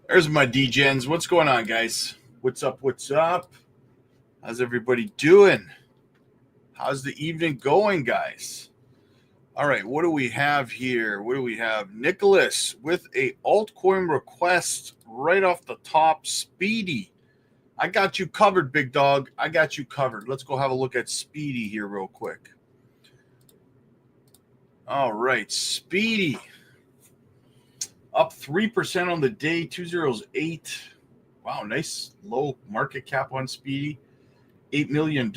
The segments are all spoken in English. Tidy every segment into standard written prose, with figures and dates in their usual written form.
There's my DGens. What's going on, guys? What's up? What's up? How's everybody doing? How's the evening going, guys? All right, what do we have here? What do we have? Nicholas with a altcoin request right off the top. Speedy. I got you covered, big dog. I got you covered. Let's go have a look at Speedy here real quick. All right, Speedy. Up 3% on the day, 208. Wow, nice low market cap on Speedy. $8 million.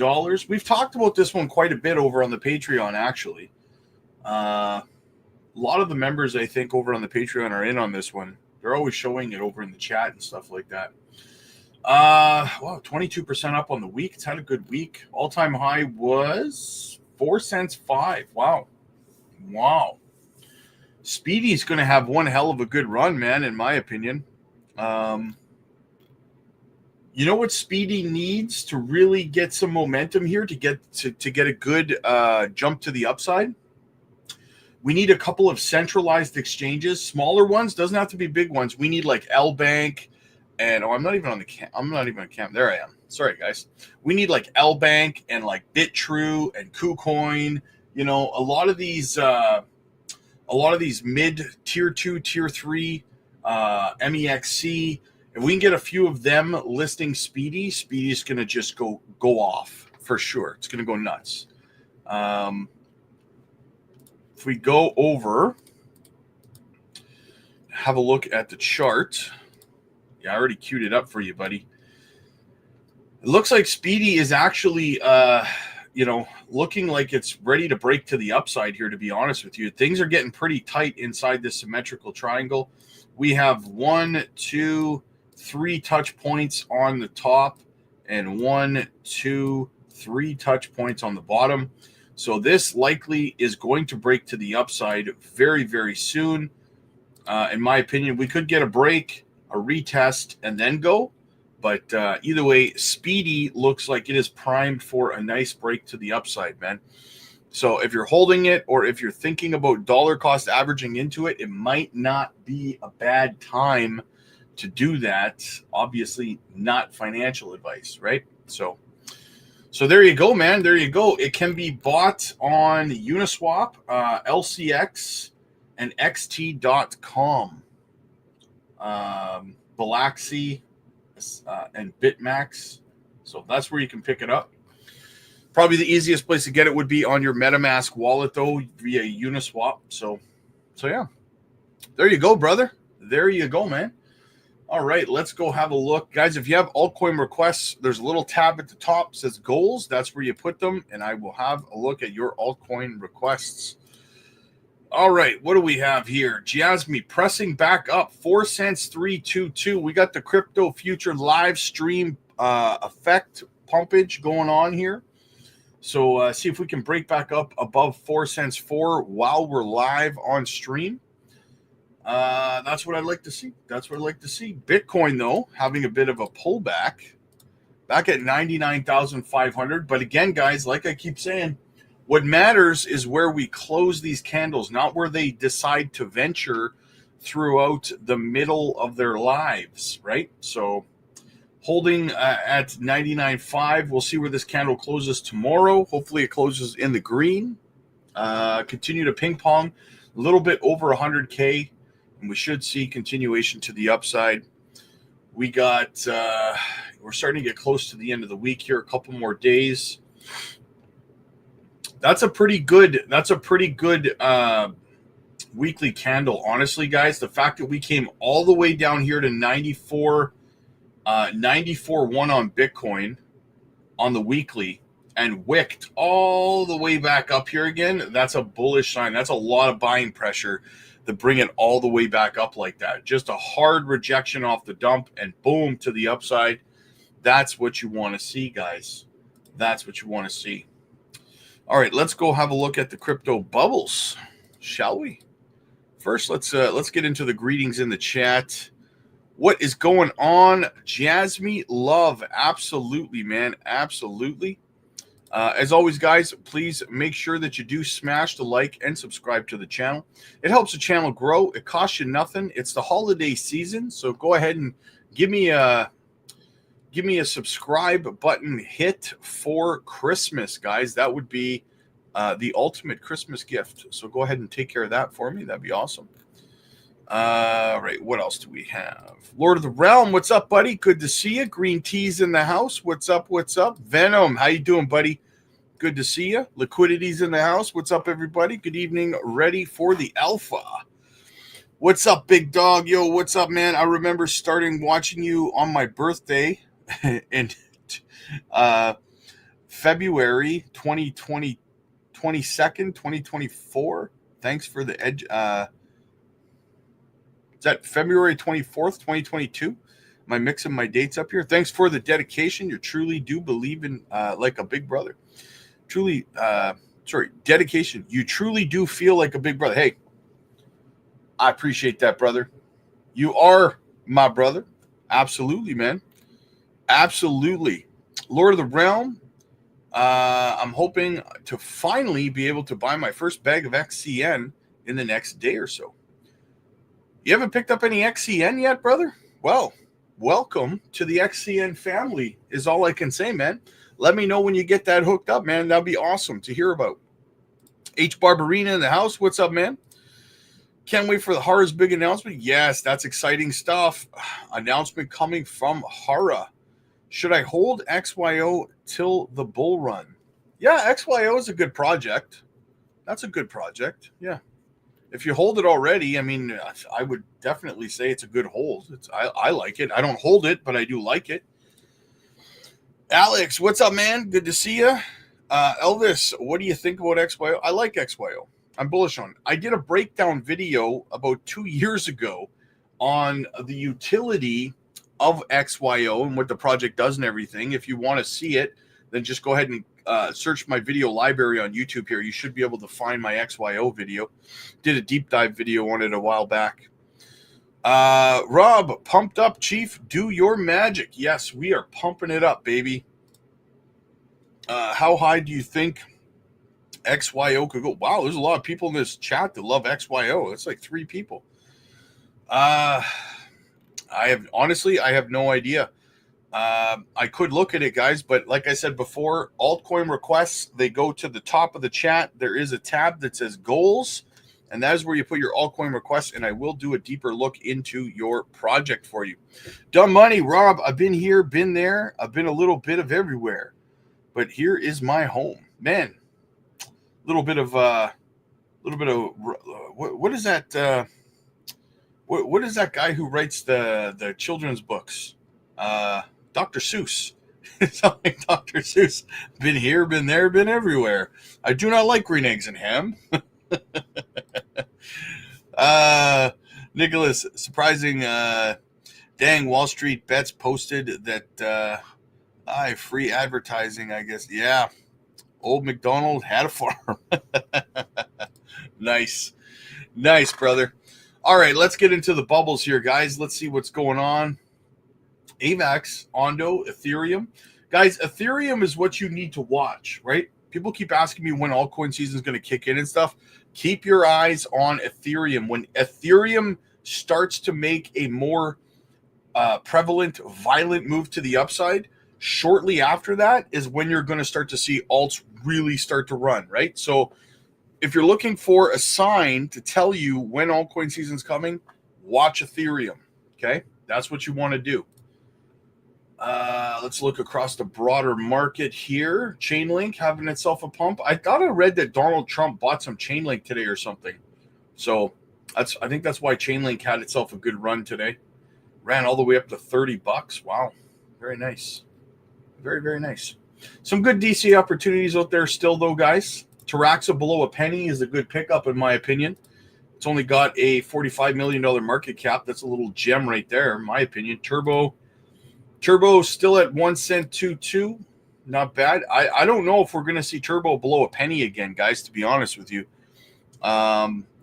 We've talked about this one quite a bit over on the Patreon, actually. A lot of the members, I think, over on the Patreon are in on this one. They're always showing it over in the chat and stuff like that. Wow, 22% up on the week. It's had a good week. All-time high was 4 cents 5. Wow. Speedy's going to have one hell of a good run, man, in my opinion. You know what Speedy needs to really get some momentum here to get a good jump to the upside? We need a couple of centralized exchanges, smaller ones. Doesn't have to be big ones. We need like L Bank, and I'm not even on cam. There I am. Sorry, guys. We need like L Bank and like BitTrue and KuCoin. You know, a lot of these mid tier 2, tier 3, MEXC. If we can get a few of them listing Speedy's going to just go off for sure. It's going to go nuts. If we go over, have a look at the chart. Yeah, I already queued it up for you, buddy. It looks like Speedy is actually, looking like it's ready to break to the upside here, to be honest with you. Things are getting pretty tight inside this symmetrical triangle. We have 1, 2, 3 touch points on the top and 1, 2, 3 touch points on the bottom. So this likely is going to break to the upside very, very soon. In my opinion, we could get a break, a retest, and then go. But either way, Speedy looks like it is primed for a nice break to the upside, man. So if you're holding it or if you're thinking about dollar cost averaging into it, it might not be a bad time to do that. Obviously, not financial advice, right? So there you go, man. There you go. It can be bought on Uniswap, LCX, and XT.com. Bilaxy and Bitmax. So that's where you can pick it up. Probably the easiest place to get it would be on your MetaMask wallet, though, via Uniswap. So yeah. There you go, brother. There you go, man. All right, let's go have a look. Guys, if you have altcoin requests, there's a little tab at the top that says goals. That's where you put them, and I will have a look at your altcoin requests. All right, what do we have here? Jasmi pressing back up, 4 cents 322. We got the crypto future live stream effect pumpage going on here. So see if we can break back up above 4 cents 4 while we're live on stream. That's what I'd like to see. Bitcoin, though, having a bit of a pullback, back at 99,500. But again, guys, like I keep saying, what matters is where we close these candles, not where they decide to venture throughout the middle of their lives, right? So holding at 99.5. We'll see where this candle closes tomorrow. Hopefully it closes in the green. Continue to ping pong a little bit over 100K. And we should see continuation to the upside. We got, we're starting to get close to the end of the week here, a couple more days. That's a pretty good weekly candle, honestly, guys. The fact that we came all the way down here to 94.1 on Bitcoin on the weekly and wicked all the way back up here again, that's a bullish sign. That's a lot of buying pressure to bring it all the way back up like that. Just a hard rejection off the dump and boom to the upside. That's what you want to see, guys. That's what you want to see. All right, let's go have a look at the crypto bubbles, shall we? First, let's get into the greetings in the chat. What is going on, Jasmy? Love, absolutely, man, absolutely. As always, guys, please make sure that you do smash the like and subscribe to the channel. It helps the channel grow. It costs you nothing. It's the holiday season, so go ahead and give me a subscribe button hit for Christmas, guys. That would be the ultimate Christmas gift. So go ahead and take care of that for me. That'd be awesome. Right, what else do we have? Lord of the Realm, what's up, buddy? Good to see you. Green Tea's in the house. What's up? What's up? Venom, how you doing, buddy? Good to see you. Liquidity's in the house. What's up, everybody? Good evening. Ready for the alpha. What's up, big dog? Yo, what's up, man? I remember starting watching you on my birthday in February 2020, 22nd, 2024. Thanks for the edge. Is that February 24th, 2022? Am I mixing my dates up here? Thanks for the dedication. You truly do believe in like a big brother. Truly, dedication. You truly do feel like a big brother. Hey, I appreciate that, brother. You are my brother. Absolutely, man. Absolutely. Lord of the Realm. I'm hoping to finally be able to buy my first bag of XCN in the next day or so. You haven't picked up any XCN yet, brother? Well, welcome to the XCN family is all I can say, man. Let me know when you get that hooked up, man. That'd be awesome to hear about. H. Barbarina in the house. What's up, man? Can't wait for the Hara's big announcement. Yes, that's exciting stuff. Announcement coming from Hara. Should I hold XYO till the bull run? Yeah, XYO is a good project. That's a good project. Yeah. If you hold it already, I mean, I would definitely say it's a good hold. I like it. I don't hold it, but I do like it. Alex, what's up, man? Good to see you. Elvis, what do you think about XYO? I like XYO. I'm bullish on it. I did a breakdown video about 2 years ago on the utility of XYO and what the project does and everything. If you want to see it, then just go ahead and search my video library on YouTube here. You should be able to find my XYO video. Did a deep dive video on it a while back. Rob, pumped up, Chief. Do your magic. Yes, we are pumping it up, baby. How high do you think XYO could go? Wow, there's a lot of people in this chat that love XYO. It's like 3 people. I have no idea. I could look at it, guys, but like I said before, altcoin requests, they go to the top of the chat. There is a tab that says goals, and that is where you put your altcoin requests, and I will do a deeper look into your project for you. Dumb money, Rob, I've been here, been there. I've been a little bit of everywhere, but here is my home. Man, what is that? What is that guy who writes the children's books? Dr. Seuss. It's not like Dr. Seuss. Been here, been there, been everywhere. I do not like green eggs and ham. Nicholas, surprising. Dang, Wall Street Bets posted that free advertising, I guess. Yeah. Old McDonald had a farm. Nice. Nice, brother. All right, let's get into the bubbles here, guys. Let's see what's going on. AVAX, Ondo, Ethereum. Guys, Ethereum is what you need to watch, right? People keep asking me when altcoin season is going to kick in and stuff. Keep your eyes on Ethereum. When Ethereum starts to make a more prevalent, violent move to the upside, shortly after that is when you're going to start to see alts really start to run, right? So if you're looking for a sign to tell you when altcoin season is coming, watch Ethereum, okay? That's what you want to do. Let's look across the broader market here. Chainlink having itself a pump. I thought I read that Donald Trump bought some Chainlink today or something. So I think that's why Chainlink had itself a good run today. Ran all the way up to $30. Wow. Very nice. Very, very nice. Some good DC opportunities out there still, though, guys. Taraxa below a penny is a good pickup, in my opinion. It's only got a $45 million market cap. That's a little gem right there, in my opinion. Turbo still at 1 cent 2.2. Not bad. I don't know if we're going to see Turbo below a penny again, guys, to be honest with you.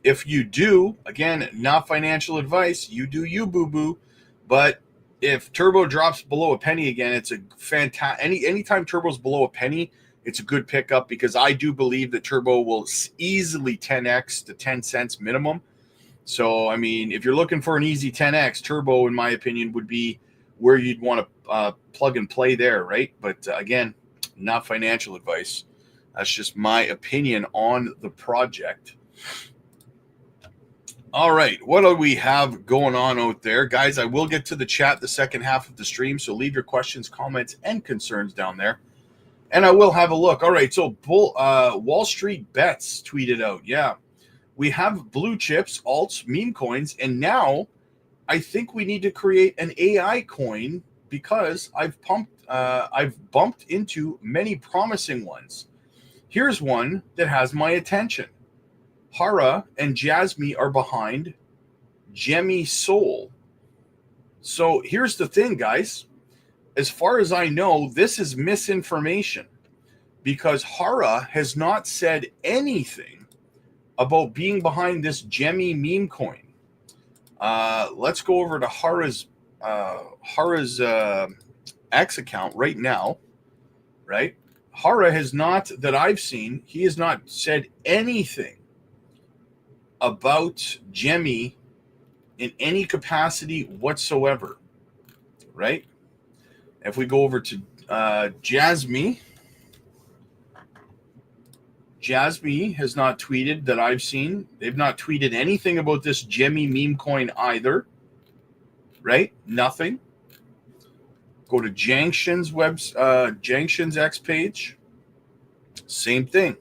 If you do, again, not financial advice. You do you, boo-boo. But if Turbo drops below a penny again, it's a fantastic. Anytime Turbo's below a penny, it's a good pickup because I do believe that Turbo will easily 10x to 10 cents minimum. So, I mean, if you're looking for an easy 10x, Turbo, in my opinion, would be where you'd want to plug and play there, right? But again, not financial advice. That's just my opinion on the project. All right, what do we have going on out there? Guys, I will get to the chat the second half of the stream, so leave your questions, comments, and concerns down there. And I will have a look. All right, so Wall Street Bets tweeted out, yeah, we have blue chips, alts, meme coins, and now I think we need to create an AI coin because I've bumped into many promising ones. Here's one that has my attention. Hara and Jasmi are behind Jemmy Soul. So here's the thing, guys. As far as I know, this is misinformation because Hara has not said anything about being behind this Jemmy meme coin. Let's go over to Hara's X account right now, right? Hara has not, that I've seen, he has not said anything about Jemmy in any capacity whatsoever, right? If we go over to Jasmy, Jasmy has not tweeted that I've seen. They've not tweeted anything about this Jemmy meme coin either, right? Nothing. Go to Jangshin's Jangshin's X page. Same thing.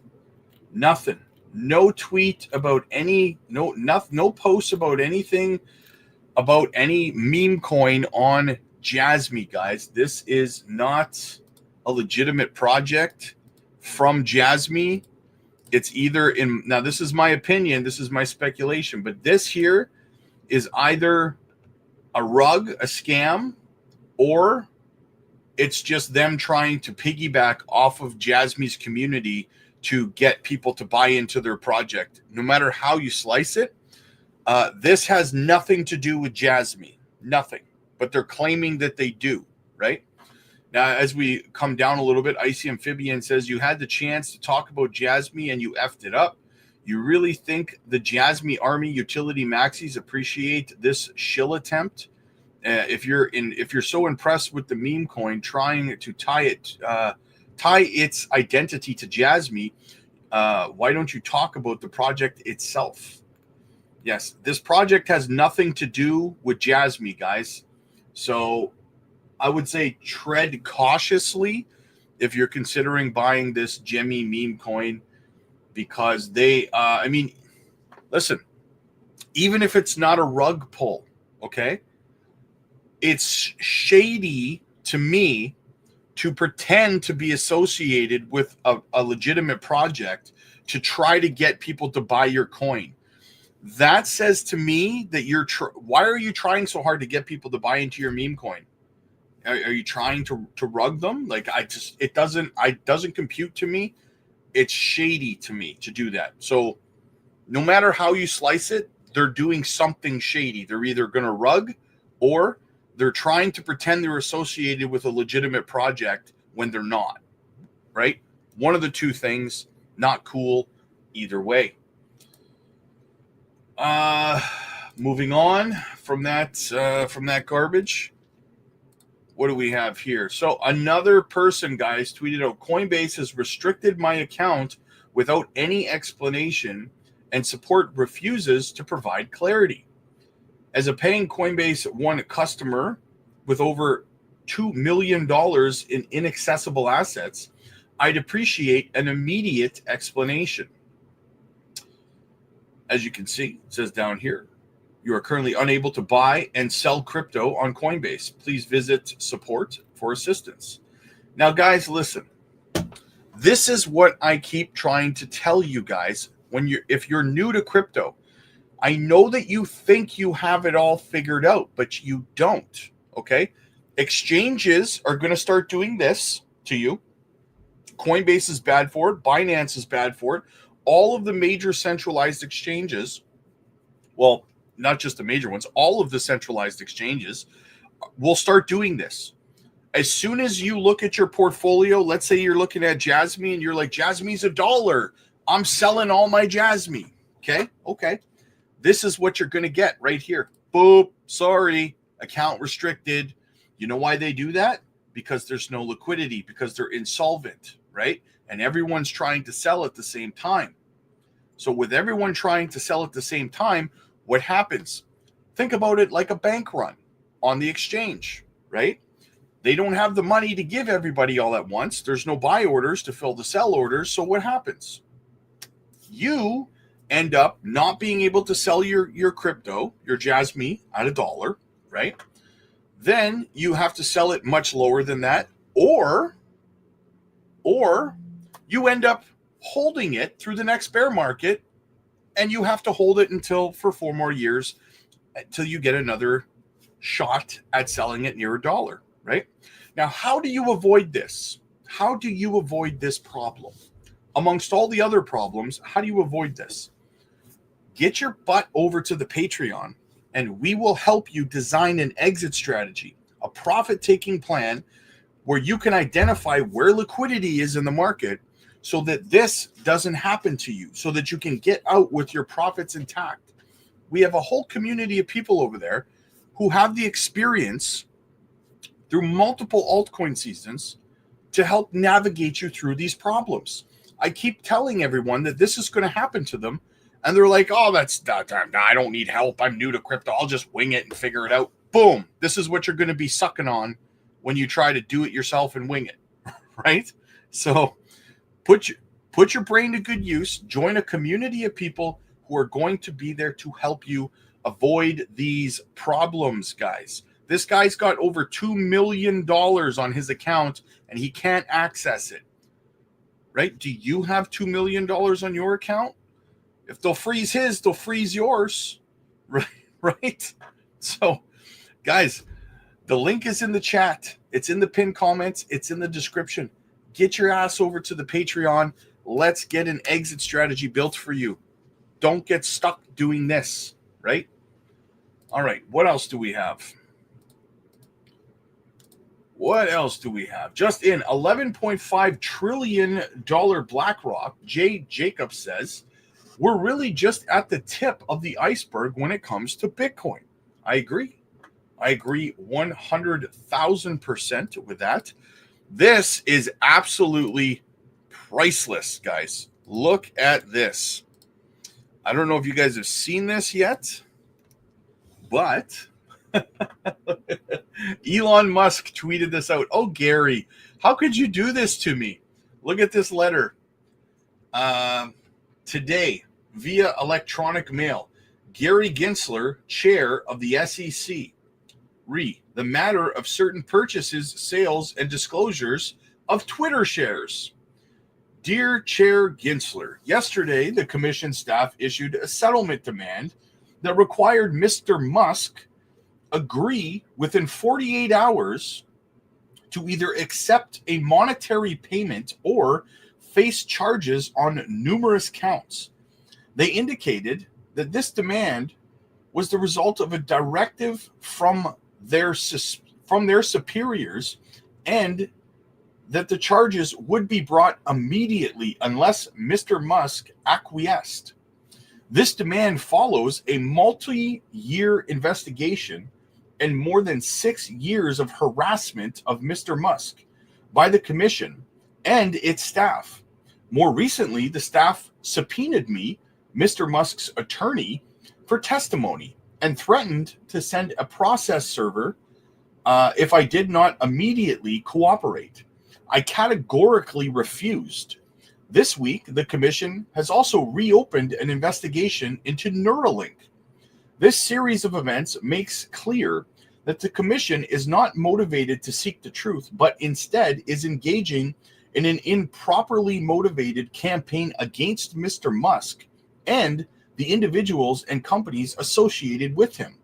Nothing. No tweet about any, no posts about anything about any meme coin on Jasmy, guys. This is not a legitimate project from Jasmy. It's either in, now this is my opinion, this is my speculation, but this here is either a rug, a scam, or it's just them trying to piggyback off of Jasmy's community to get people to buy into their project. No matter how you slice it, this has nothing to do with Jasmy, nothing, but they're claiming that they do, right? Now, as we come down a little bit, Icy Amphibian says, you had the chance to talk about Jasmy and you effed it up. You really think the Jasmy Army utility maxis appreciate this shill attempt? If you're so impressed with the meme coin, trying to tie its identity to Jasmy, why don't you talk about the project itself? Yes, this project has nothing to do with Jasmy, guys. So I would say tread cautiously if you're considering buying this Jemmy meme coin, because they, I mean, listen, even if it's not a rug pull, okay, it's shady to me to pretend to be associated with a legitimate project to try to get people to buy your coin. That says to me that why are you trying so hard to get people to buy into your meme coin? Are you trying to rug them? Like, it doesn't compute to me. It's shady to me to do that. So no matter how you slice it, they're doing something shady. They're either going to rug or they're trying to pretend they're associated with a legitimate project when they're not, right? One of the two things, not cool either way. Moving on from that garbage. What do we have here? So another person, guys, tweeted out, Coinbase has restricted my account without any explanation, and support refuses to provide clarity. As a paying Coinbase One customer with over $2 million in inaccessible assets, I'd appreciate an immediate explanation. As you can see, it says down here, you are currently unable to buy and sell crypto on Coinbase. Please visit support for assistance. Now, guys, listen. This is what I keep trying to tell you guys if you're new to crypto. I know that you think you have it all figured out, but you don't, okay? Exchanges are going to start doing this to you. Coinbase is bad for it. Binance is bad for it. All of the major centralized exchanges, well, not just the major ones, all of the centralized exchanges will start doing this. As soon as you look at your portfolio, let's say you're looking at Jasmy and you're like, Jasmy's $1. I'm selling all my Jasmy. Okay. This is what you're going to get right here. Boop. Sorry. Account restricted. You know why they do that? Because there's no liquidity, because they're insolvent, right? And everyone's trying to sell at the same time. So with everyone trying to sell at the same time, what happens? Think about it like a bank run on the exchange, right? They don't have the money to give everybody all at once. There's no buy orders to fill the sell orders. So what happens? You end up not being able to sell your crypto, your Jasmy, at $1, right? Then you have to sell it much lower than that, or you end up holding it through the next bear market, and you have to hold it for 4 more years until you get another shot at selling it near $1, right? Now, how do you avoid this? How do you avoid this problem? Amongst all the other problems, how do you avoid this? Get your butt over to the Patreon, and we will help you design an exit strategy, a profit-taking plan where you can identify where liquidity is in the market so that this doesn't happen to you, so that you can get out with your profits intact. We have a whole community of people over there who have the experience through multiple altcoin seasons to help navigate you through these problems. I keep telling everyone that this is going to happen to them, and they're like, oh, I don't need help. I'm new to crypto. I'll just wing it and figure it out. Boom. This is what you're going to be sucking on when you try to do it yourself and wing it, right? So put your brain to good use. Join a community of people who are going to be there to help you avoid these problems, guys. This guy's got over $2 million on his account, and he can't access it, right? Do you have $2 million on your account? If they'll freeze his, they'll freeze yours, right? So, guys, the link is in the chat. It's in the pinned comments. It's in the description. Get your ass over to the Patreon. Let's get an exit strategy built for you. Don't get stuck doing this, right? All right, what else do we have? Just in $11.5 trillion BlackRock, Jay Jacobs says, we're really just at the tip of the iceberg when it comes to Bitcoin. I agree 100,000% with that. This is absolutely priceless, guys. Look at this. I don't know if you guys have seen this yet, but Elon Musk tweeted this out. Oh, Gary, how could you do this to me? Look at this letter. Today, via electronic mail, Gary Gensler, chair of the SEC, the matter of certain purchases, sales, and disclosures of Twitter shares. Dear Chair Gensler, yesterday the commission staff issued a settlement demand that required Mr. Musk agree within 48 hours to either accept a monetary payment or face charges on numerous counts. They indicated that this demand was the result of a directive from their superiors, and that the charges would be brought immediately unless Mr. Musk acquiesced. This demand follows a multi-year investigation and more than 6 years of harassment of Mr. Musk by the commission and its staff. More recently, the staff subpoenaed me, Mr. Musk's attorney, for testimony and threatened to send a process server if I did not immediately cooperate. I categorically refused. This week, the commission has also reopened an investigation into Neuralink. This series of events makes clear that the commission is not motivated to seek the truth, but instead is engaging in an improperly motivated campaign against Mr. Musk and the individuals and companies associated with him.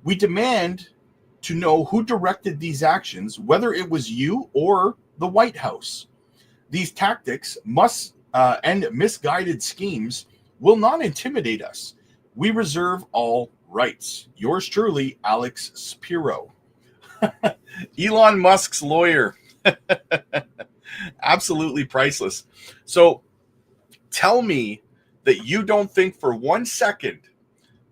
We demand to know who directed these actions, whether it was you or the White House. These tactics and misguided schemes will not intimidate us. We reserve all rights. Yours truly, Alex Spiro. Elon Musk's lawyer. Absolutely priceless. So tell me that you don't think for 1 second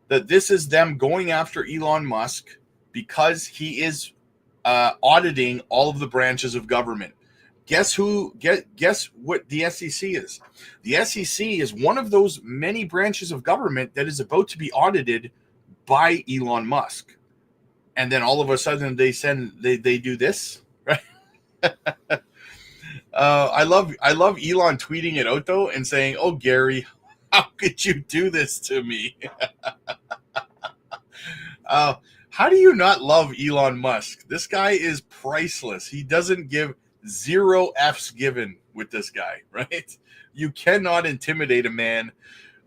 that this is them going after Elon Musk because he is auditing all of the branches of government. Guess what the SEC is? The SEC is one of those many branches of government that is about to be audited by Elon Musk. And then all of a sudden they do this, right? I love Elon tweeting it out though and saying, "Oh Gary, how could you do this to me?" How do you not love Elon Musk? This guy is priceless. He doesn't give zero F's given with this guy, right? You cannot intimidate a man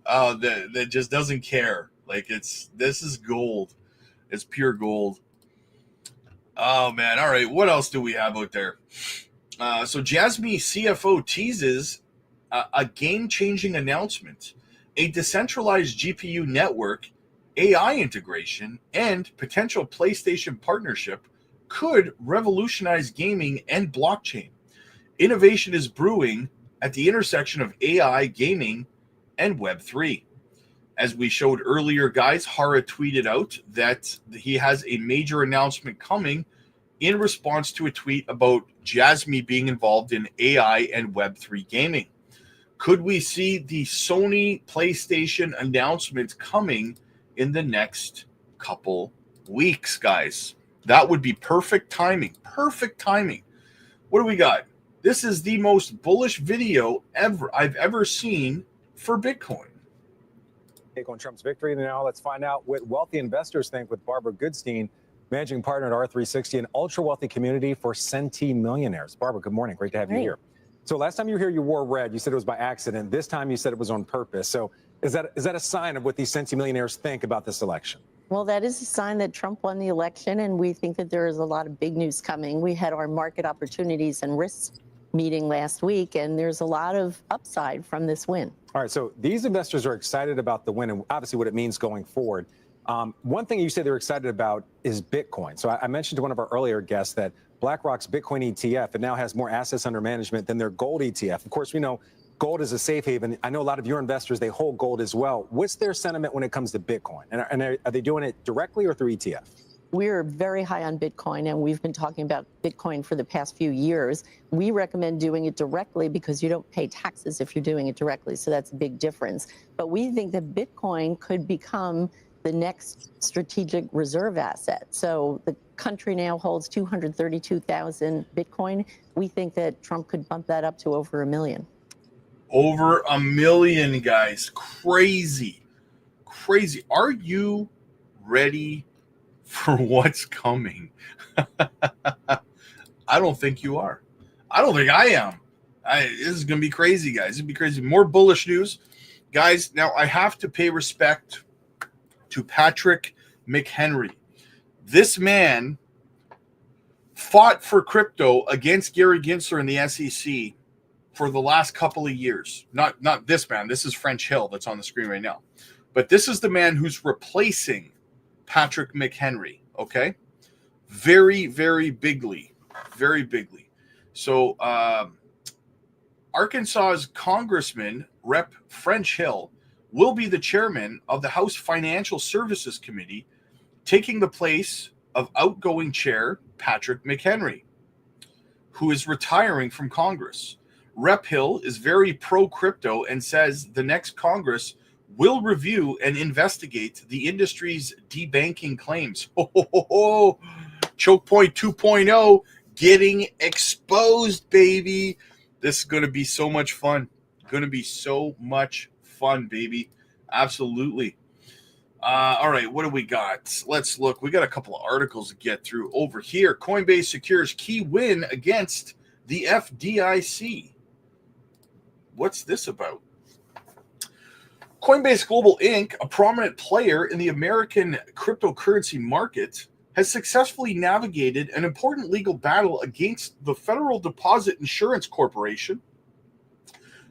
that just doesn't care. Like this is gold. It's pure gold. Oh man! All right, what else do we have out there? So Jasmy CFO teases a game-changing announcement: a decentralized GPU network, AI integration, and potential PlayStation partnership could revolutionize gaming and blockchain. Innovation is brewing at the intersection of AI, gaming, and Web3. As we showed earlier, guys, Hara tweeted out that he has a major announcement coming in response to a tweet about Jasmy being involved in AI and Web3 gaming. Could we see the Sony PlayStation announcement coming in the next couple weeks, guys? That would be perfect timing. Perfect timing. What do we got? This is the most bullish video I've ever seen for Bitcoin. Take on Trump's victory. And now let's find out what wealthy investors think with Barbara Goodstein, managing partner at R360, an ultra-wealthy community for centimillionaires. Barbara, good morning. Great to have you here. So last time you were here, you wore red. You said it was by accident. This time you said it was on purpose. So is that a sign of what these centimillionaires think about this election? Well, that is a sign that Trump won the election, and we think that there is a lot of big news coming. We had our market opportunities and risks meeting last week, and there's a lot of upside from this win. All right, so these investors are excited about the win and obviously what it means going forward. One thing you say they're excited about is Bitcoin. So I mentioned to one of our earlier guests that BlackRock's Bitcoin ETF, it now has more assets under management than their gold ETF. Of course, we know gold is a safe haven. I know a lot of your investors, they hold gold as well. What's their sentiment when it comes to Bitcoin? And are they doing it directly or through ETF? We're very high on Bitcoin, and we've been talking about Bitcoin for the past few years. We recommend doing it directly because you don't pay taxes if you're doing it directly, so that's a big difference. But we think that Bitcoin could become the next strategic reserve asset. So the country now holds 232,000 Bitcoin. We think that Trump could bump that up to over 1 million. Over 1 million, guys. Crazy. Crazy. Are you ready for what's coming? I don't think you are. I don't think I am. This is going to be crazy, guys. It's going to be crazy. More bullish news. Guys, now I have to pay respect to Patrick McHenry. This man fought for crypto against Gary Gensler in the SEC for the last couple of years. Not this man. This is French Hill that's on the screen right now. But this is the man who's replacing Patrick McHenry, okay? Very, very bigly. Very bigly. So Arkansas's Congressman Rep. French Hill will be the chairman of the House Financial Services Committee, taking the place of outgoing chair Patrick McHenry, who is retiring from Congress. Rep. Hill is very pro-crypto and says the next Congress will review and investigate the industry's debanking claims. Choke point 2.0 getting exposed, baby. This is going to be so much fun. Going to be so much fun, baby. Absolutely. All right, what do we got? Let's look. We got a couple of articles to get through over here. Coinbase secures key win against the FDIC. What's this about? Coinbase Global Inc., a prominent player in the American cryptocurrency market, has successfully navigated an important legal battle against the Federal Deposit Insurance Corporation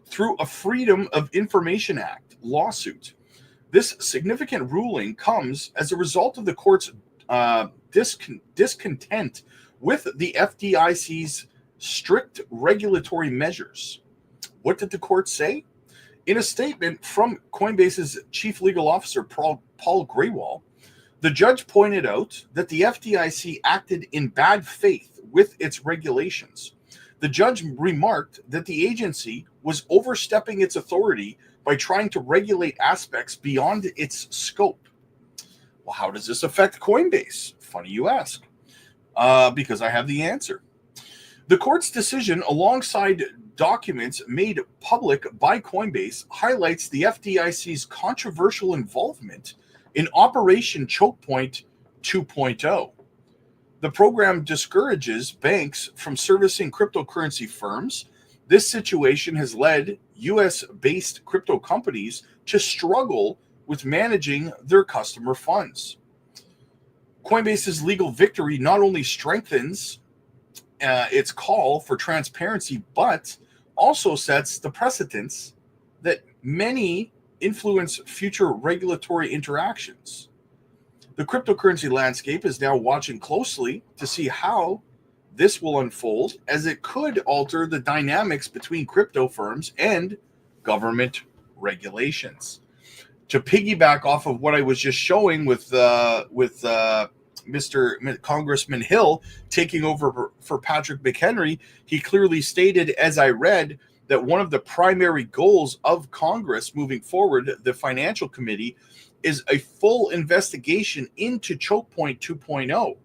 through a Freedom of Information Act lawsuit. This significant ruling comes as a result of the court's discontent with the FDIC's strict regulatory measures. What did the court say? In a statement from Coinbase's chief legal officer, Paul Grewal, the judge pointed out that the FDIC acted in bad faith with its regulations. The judge remarked that the agency was overstepping its authority by trying to regulate aspects beyond its scope. Well, how does this affect Coinbase? Funny you ask. Because I have the answer. The court's decision, alongside documents made public by Coinbase, highlights the FDIC's controversial involvement in Operation Choke Point 2.0. The program discourages banks from servicing cryptocurrency firms. This situation has led US-based crypto companies to struggle with managing their customer funds. Coinbase's legal victory not only strengthens its call for transparency, but also sets the precedents that many influence future regulatory interactions. The cryptocurrency landscape is now watching closely to see how this will unfold, as it could alter the dynamics between crypto firms and government regulations. To piggyback off of what I was just showing with Mr. Congressman Hill taking over for Patrick McHenry, he clearly stated, as I read, that one of the primary goals of Congress moving forward, the Financial Committee, is a full investigation into Choke Point 2.0,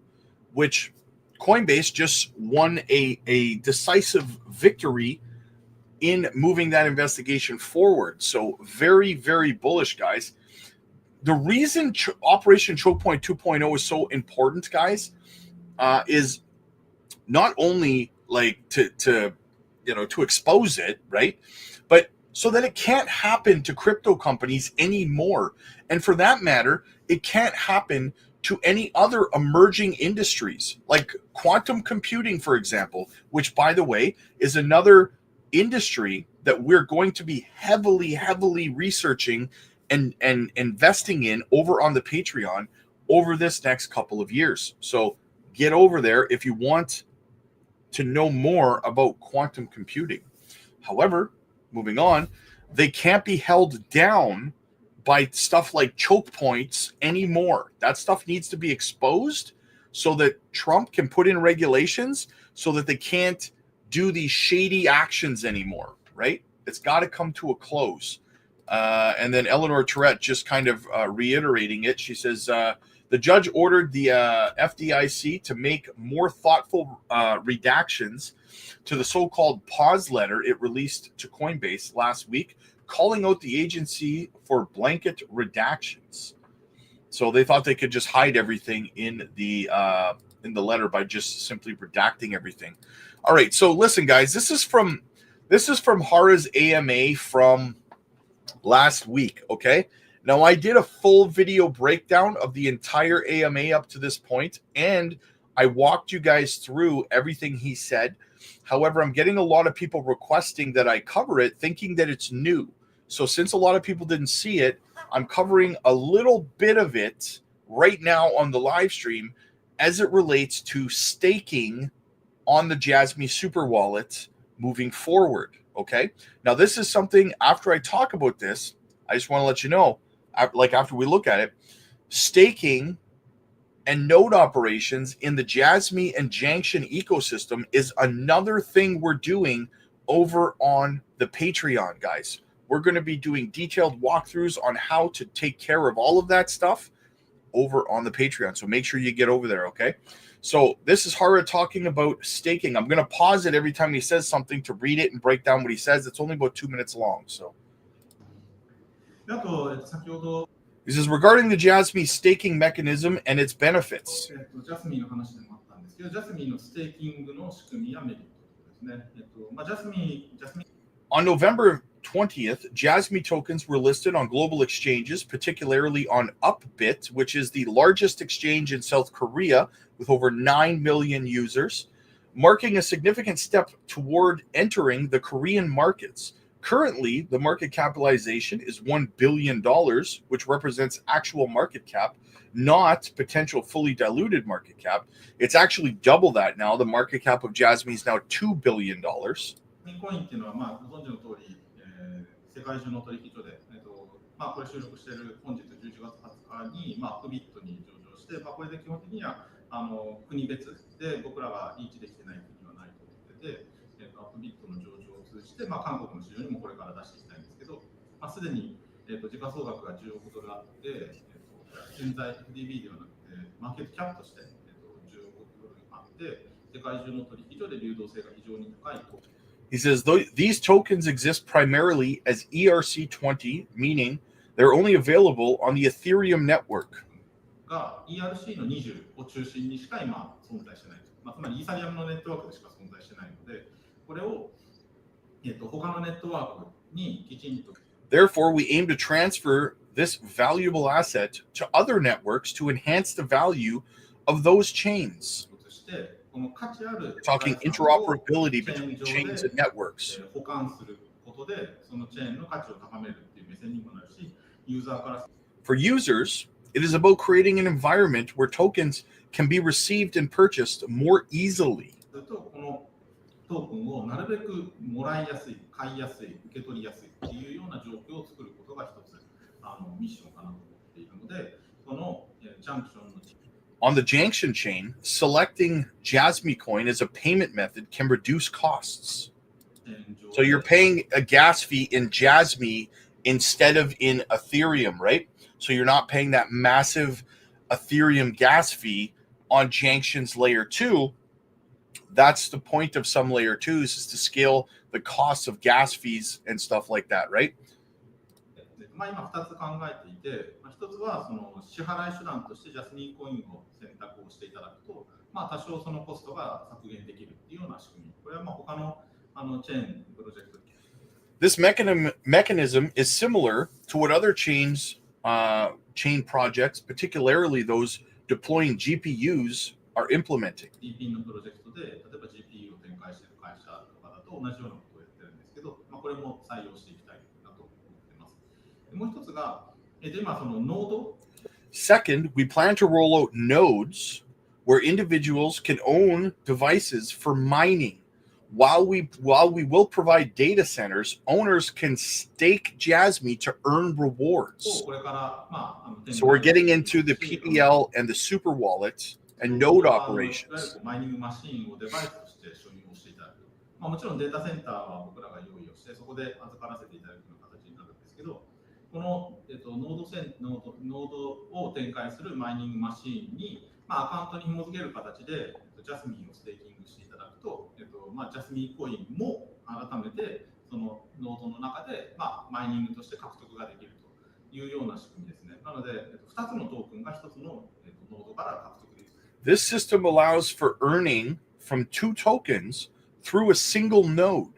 which Coinbase just won a decisive victory in moving that investigation forward. So very, very bullish, guys. The reason Operation Choke Point 2.0 is so important, guys, is not only like to expose it, right? But so that it can't happen to crypto companies anymore. And for that matter, it can't happen to any other emerging industries like quantum computing, for example, which, by the way, is another industry that we're going to be heavily researching and investing in over on the Patreon over this next couple of years. So get over there if you want to know more about quantum computing. However, moving on, they can't be held down by stuff like choke points anymore. That stuff needs to be exposed so that Trump can put in regulations so that they can't do these shady actions anymore, right? It's got to come to a close. And then Eleanor Tourette just kind of reiterating it. She says, the judge ordered the FDIC to make more thoughtful redactions to the so-called pause letter it released to Coinbase last week, calling out the agency for blanket redactions. So they thought they could just hide everything in the letter by just simply redacting everything. All right, so listen, guys, this is from Hara's AMA from last week, okay? Now, I did a full video breakdown of the entire AMA up to this point, and I walked you guys through everything he said. However, I'm getting a lot of people requesting that I cover it, thinking that it's new. So since a lot of people didn't see it, I'm covering a little bit of it right now on the live stream as it relates to staking on the Jasmy Super Wallet moving forward, okay? Now, this is something, after I talk about this, I just want to let you know, like after we look at it, staking and node operations in the Jasmy and Junction ecosystem is another thing we're doing over on the Patreon, guys. We're going to be doing detailed walkthroughs on how to take care of all of that stuff over on the Patreon. So make sure you get over there, okay? So this is Hara talking about staking. I'm going to pause it every time he says something to read it and break down what he says. It's only about 2 minutes long, so. He says, regarding the Jasmy staking mechanism and its benefits. On November 20th, Jasmy tokens were listed on global exchanges, particularly on Upbit, which is the largest exchange in South Korea with over 9 million users, marking a significant step toward entering the Korean markets. Currently, the market capitalization is $1 billion, which represents actual market cap, not potential fully diluted market cap. It's actually double that now. The market cap of Jasmy is now $2 billion. コインっていうのは、ご存知の通り、世界中の取引所で、これ収録している本日11月20日に、フビットに上場して、これで基本的には国別で僕らがリーチできてない国はないと思ってて、フビットの上場を通じて、韓国の市場にもこれから出していきたいんですけど、すでに、時価総額が10億ドルあって、現在 FDB ではなくて、マーケットキャップとして、10億ドルあって、世界中の取引所で流動性が非常に高いと。He says these tokens exist primarily as ERC20, meaning they're only available on the Ethereum network. が ERC の20を中心にしか今存在してない。つまりイーサリアムのネットワークでしか存在してないので、これを、他のネットワークにきちんと。Therefore, we aim to transfer this valuable asset to other networks to enhance the value of those chains. We're talking interoperability between chains and networks. For users, it is about creating an environment where tokens can be received and purchased more easily. トークンをなるべくもらいやすい、買いやすい、受け取りやすいっていうような状況を作ることが一つミッションかなと思っているので、このジャンクションの On the Junction chain, selecting Jasmy coin as a payment method can reduce costs. So you're paying a gas fee in Jasmy instead of in Ethereum, right? So you're not paying that massive Ethereum gas fee on Junction's layer 2. That's the point of some layer 2s is to scale the costs of gas fees and stuff like that, right? 今2つ考えていて、1つはその支払い手段としてジャスミンコインを選択をしていただくと、多少そのコストが削減できるっていうような仕組み。これは他のチェーンプロジェクト。This mechanism is similar to what other chain projects, particularly those deploying GPUs, are implementing. DP のプロジェクトで、例えば GPU を展開している会社とかだと同じようなことをやってるんですけど、これも採用していきたいなと思っています。もう一つが、今そのノード。Second, we plan to roll out nodes where individuals can own devices for mining. While we will provide data centers, owners can stake Jasmy to earn rewards. So we're getting into the PPL and the super wallets and node operations. マイニングマシーンをデバイスとして所有をしていただく。もちろんデータセンターは僕らが用意をして、そこで預からせていただくような形になるんですけど、この、ノードを展開するマイニングマシーンに、アカウントに紐付ける形で、ジャスミンをステーキングしていただくと、ジャスミンコインも改めてそのノードの中で、マイニングとして獲得ができるというような仕組みですね。なので、2つのトークンが1つの、ノードから獲得できる。This system allows for earning from 2 tokens through a single node.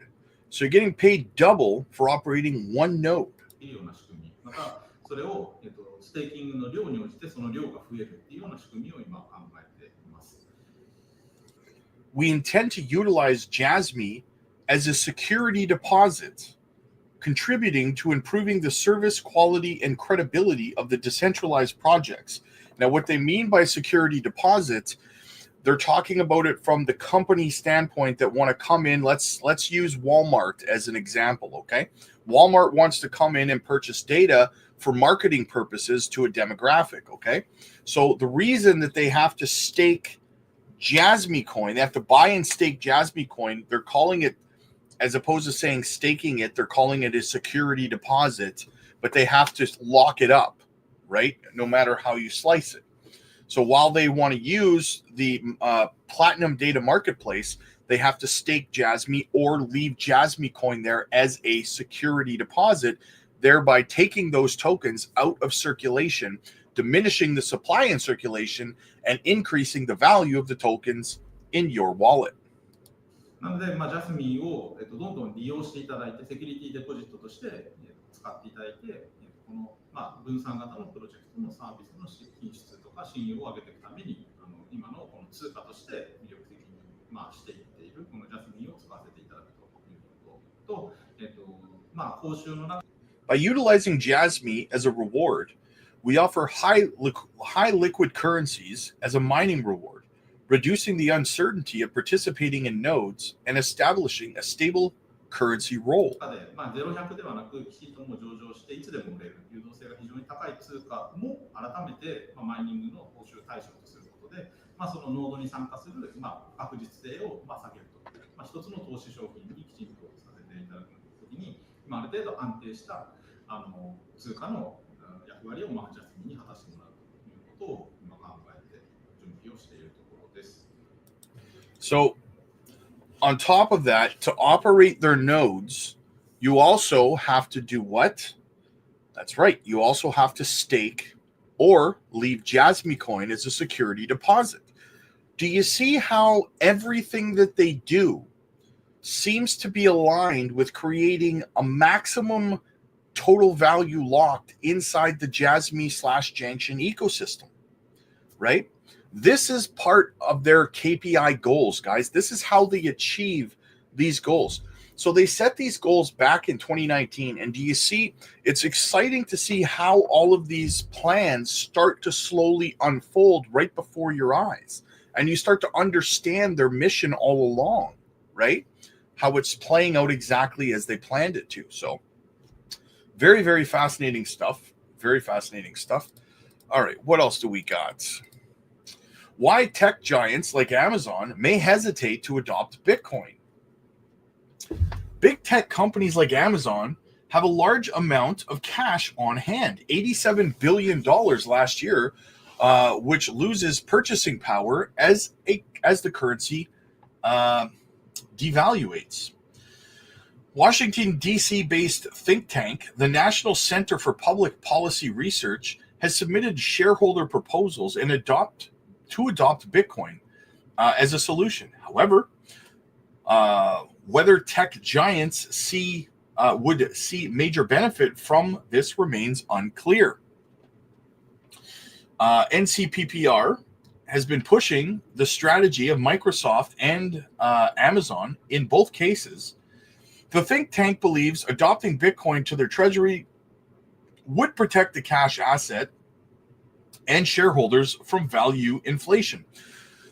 So you're getting paid double for operating one node. いるような仕組み。また、それを、ステーキングの量に応じてその量が増えるっていうような仕組みを今考えています。We intend to utilize Jasmy as a security deposit, contributing to improving the service quality and credibility of the decentralized projects. Now, what they mean by security deposit, they're talking about it from the company standpoint that want to come in. Let's use Walmart as an example, okay? Walmart wants to come in and purchase data for marketing purposes to a demographic, okay? So the reason that they have to stake Jasmy coin, they have to buy and stake Jasmy coin, they're calling it, as opposed to saying staking it, they're calling it a security deposit, but they have to lock it up, right? No matter how you slice it. So while they want to use the Platinum Data Marketplace, they have to stake Jasmy or leave Jasmy coin there as a security deposit, thereby taking those tokens out of circulation, diminishing the supply in circulation, and increasing the value of the tokens in your wallet. なので、ジャスミンを、どんどん利用していただいて、セキュリティデポジットとして、使っていただいて、この、分散型のプロジェクトのサービスの品質とか信用を上げていくために、今のこの通貨として魅力的に、していっているこのジャスミンを使わせていただくということと、まあ、報酬の中 By utilizing Jasmy as a reward, we offer high liquid currencies as a mining reward, reducing the uncertainty of participating in nodes and establishing a stable currency role. で、まあ、0100ではなく、きちんとも上場していつでも売れる、流動性が非常に高い通貨も改めて、まあ、マイニングの報酬対象とすることで、まあ、そのノードに参加する、まあ、確実性を、まあ、下げると、まあ、一つの投資商品にきちんとさせていただくときに、まあ、ある程度安定した通貨の役割を、まあ、ジャスミンに果たしてもらうということを今考えて準備をしているところです。So, on top of that, to operate their nodes, you also have to do what? That's right. You also have to stake or leave Jasmy coin as a security deposit. Do you see how everything that they do seems to be aligned with creating a maximum total value locked inside the Jasmy/Junction ecosystem, right? This is part of their KPI goals, guys. This is how they achieve these goals. So they set these goals back in 2019. And do you see, it's exciting to see how all of these plans start to slowly unfold right before your eyes. And you start to understand their mission all along, right? How it's playing out exactly as they planned it to. So very, very fascinating stuff. Very fascinating stuff. All right, what else do we got? Why tech giants like Amazon may hesitate to adopt Bitcoin. Big tech companies like Amazon have a large amount of cash on hand, $87 billion last year, which loses purchasing power as the currency devaluates. Washington, D.C.-based think tank, the National Center for Public Policy Research, has submitted shareholder proposals and adopt Bitcoin as a solution. However, whether tech giants would see major benefit from this remains unclear. NCPPR has been pushing the strategy of Microsoft and Amazon in both cases. The think tank believes adopting Bitcoin to their treasury would protect the cash asset and shareholders from value inflation.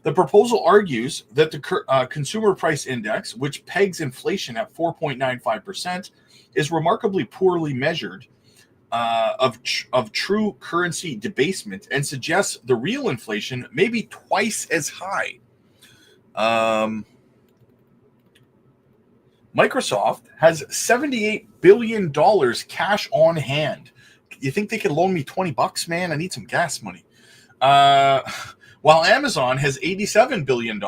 The proposal argues that the consumer price index, which pegs inflation at 4.95%, is remarkably poorly measured of true currency debasement and suggests the real inflation may be twice as high. Microsoft has $78 billion cash on hand. You think they could loan me $20, man? I need some gas money. While Amazon has $87 billion.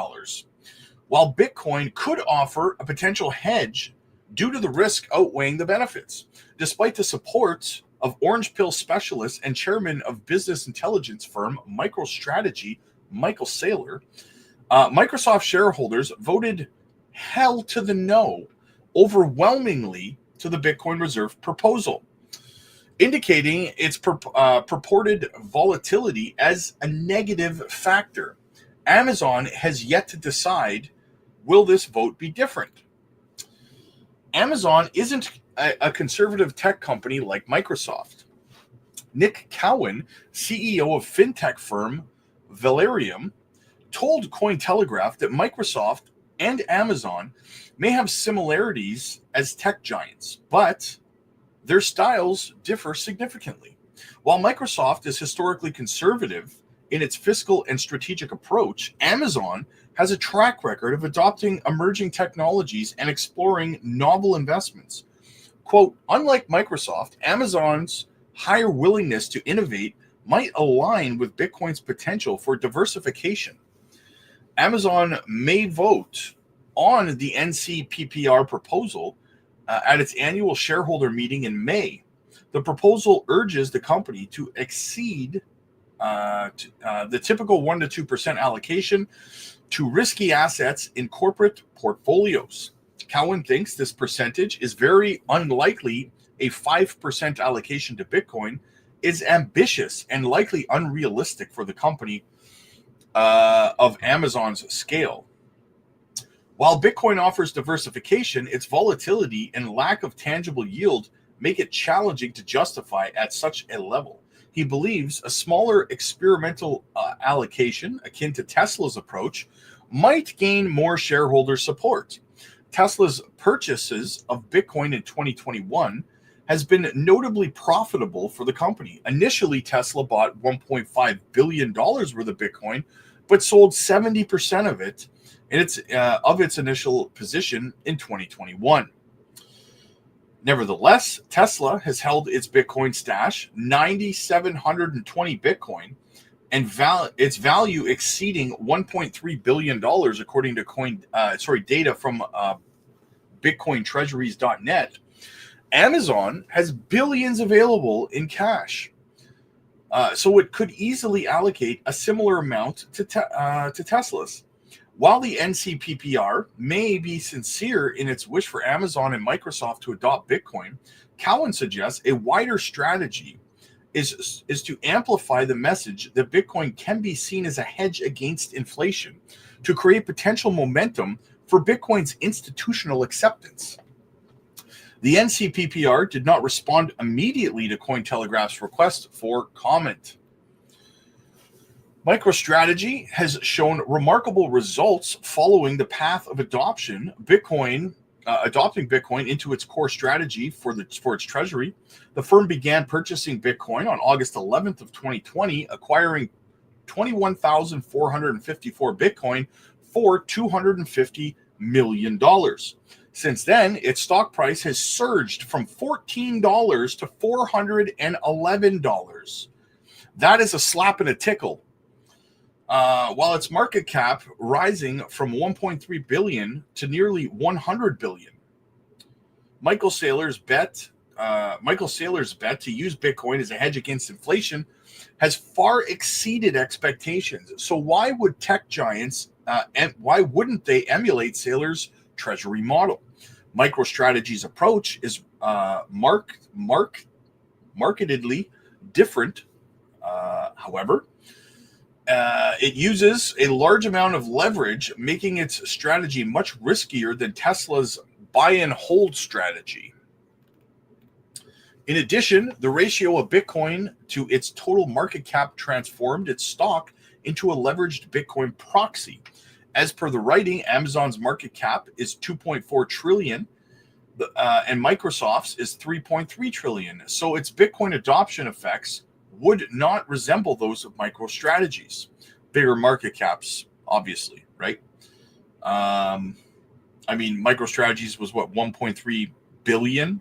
While Bitcoin could offer a potential hedge due to the risk outweighing the benefits. Despite the support of orange pill specialist and chairman of business intelligence firm MicroStrategy, Michael Saylor, Microsoft shareholders voted hell to the no overwhelmingly to the Bitcoin reserve proposal, indicating its purported volatility as a negative factor. Amazon has yet to decide, will this vote be different? Amazon isn't a conservative tech company like Microsoft. Nick Cowan, CEO of fintech firm Valerium, told Cointelegraph that Microsoft and Amazon may have similarities as tech giants, but their styles differ significantly. While Microsoft is historically conservative in its fiscal and strategic approach, Amazon has a track record of adopting emerging technologies and exploring novel investments. Quote, unlike Microsoft, Amazon's higher willingness to innovate might align with Bitcoin's potential for diversification. Amazon may vote on the NCPPR proposal at its annual shareholder meeting in May. The proposal urges the company to exceed the typical 1% to 2% allocation to risky assets in corporate portfolios. Cowen thinks this percentage is very unlikely. A 5% allocation to Bitcoin is ambitious and likely unrealistic for the company of Amazon's scale. While Bitcoin offers diversification, its volatility and lack of tangible yield make it challenging to justify at such a level. He believes a smaller experimental allocation, akin to Tesla's approach, might gain more shareholder support. Tesla's purchases of Bitcoin in 2021 has been notably profitable for the company. Initially, Tesla bought $1.5 billion worth of Bitcoin, but sold 70% of it in its initial position in 2021. Nevertheless, Tesla has held its Bitcoin stash, 9,720 Bitcoin, and its value exceeding $1.3 billion, according to data from BitcoinTreasuries.net. Amazon has billions available in cash, so it could easily allocate a similar amount to Tesla's. While the NCPPR may be sincere in its wish for Amazon and Microsoft to adopt Bitcoin, Cowen suggests a wider strategy is to amplify the message that Bitcoin can be seen as a hedge against inflation to create potential momentum for Bitcoin's institutional acceptance. The NCPPR did not respond immediately to Cointelegraph's request for comment. MicroStrategy has shown remarkable results following the path of adopting Bitcoin into its core strategy for its treasury. The firm began purchasing Bitcoin on August 11th of 2020, acquiring 21,454 Bitcoin for $250 million. Since then, its stock price has surged from $14 to $411. That is a slap and a tickle. While its market cap rising from 1.3 billion to nearly 100 billion. Michael Saylor's bet to use Bitcoin as a hedge against inflation has far exceeded expectations. So why would tech giants and why wouldn't they emulate Saylor's treasury model? MicroStrategy's approach is markedly different. However, it uses a large amount of leverage, making its strategy much riskier than Tesla's buy and hold strategy. In addition, the ratio of Bitcoin to its total market cap transformed its stock into a leveraged Bitcoin proxy. As per the writing, Amazon's market cap is 2.4 trillion and Microsoft's is 3.3 trillion. So its Bitcoin adoption effects would not resemble those of MicroStrategy's. Bigger market caps, obviously, right? MicroStrategy's was what, 1.3 billion?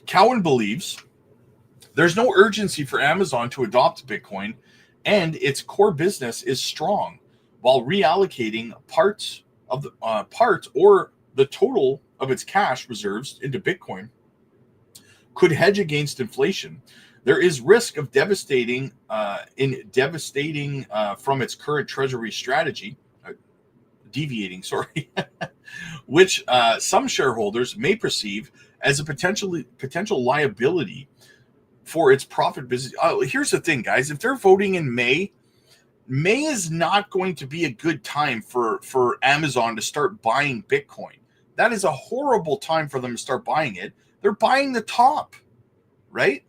Cowen believes there's no urgency for Amazon to adopt Bitcoin, and its core business is strong, while reallocating parts or the total of its cash reserves into Bitcoin could hedge against inflation. There is risk of devastating from its current treasury strategy, which some shareholders may perceive as a potential liability for its profit business. Here's the thing, guys. If they're voting in May is not going to be a good time for Amazon to start buying Bitcoin. That is a horrible time for them to start buying it. They're buying the top, right?